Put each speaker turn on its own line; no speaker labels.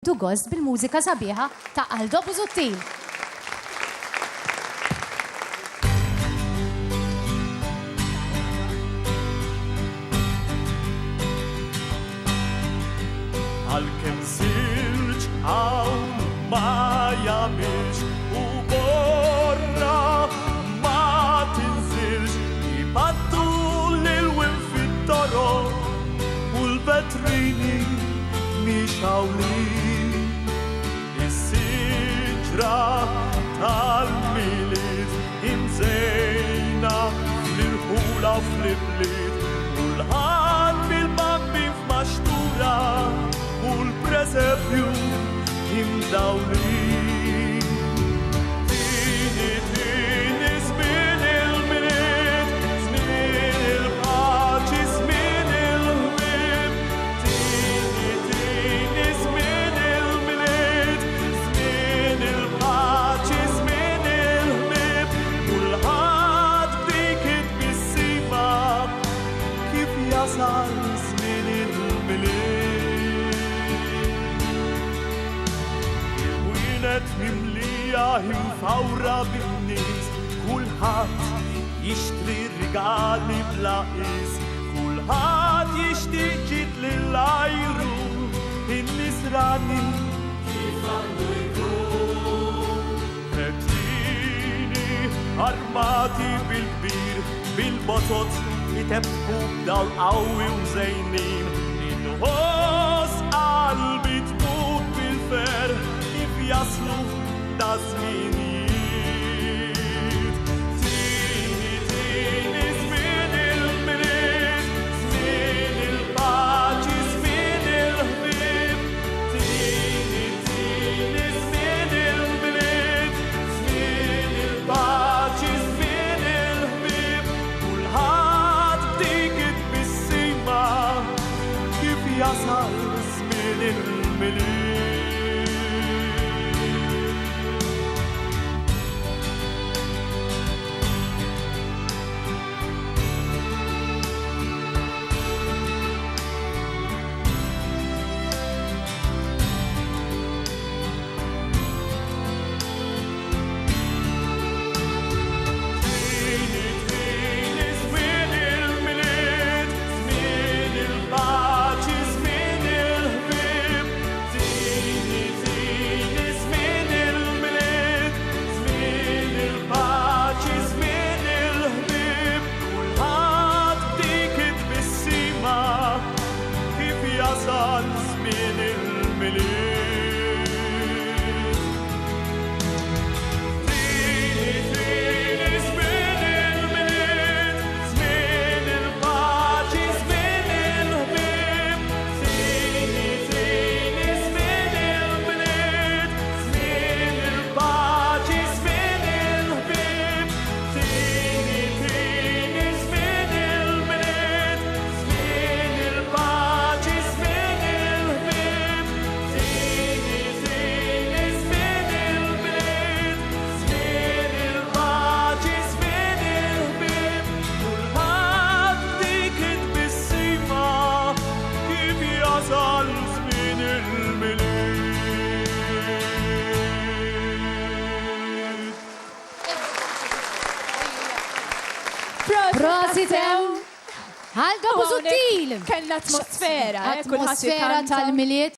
Du gost bil-mużika sabiħa ta' Aldo Busuttil.
Għal-kem silġ għaw ma jamilx u borra ma tinżilx jibaddu l-wim fit-toro u l-vetrini mixawli is-siġra tal-miliet imżejna fl-irħula fl-ibliet u l-ħan bil-bambin f'maxtura u l-presepju imdawli. Tini żmien il-miliet, żmien il-paċi, żmien il-ħbieb. Tini żmien il-miliet, żmien il-paċi, żmien il-ħbieb. Kulħadd dik it-bissima kif jasal żmien il-miliet. Il-ħwienet mimlija imfawra bin-nies, kulħadd jixtri rigali bla qis, kulħadd jixtieq ġid lill-ajru, in-nies rani kif għandu jkun. Rettini armati bil-kbir, bil-botot jitebħu b'dawl qawwi u żejnin, inħoss qalbi tmut bil-fer kif jaslu da żminijiet. Tini żmien il-miliet, żmien il-paċi, żmien il-ħbieb. Tini żmien il-miliet, żmien il-paċi, żmien il-ħbieb. Kulħadd dik it-bissima kif jasal żmien il-miliet.
Prositew! Aldo Busuttil!
Kellna atmosfera,
Atmosfera tal-miliet.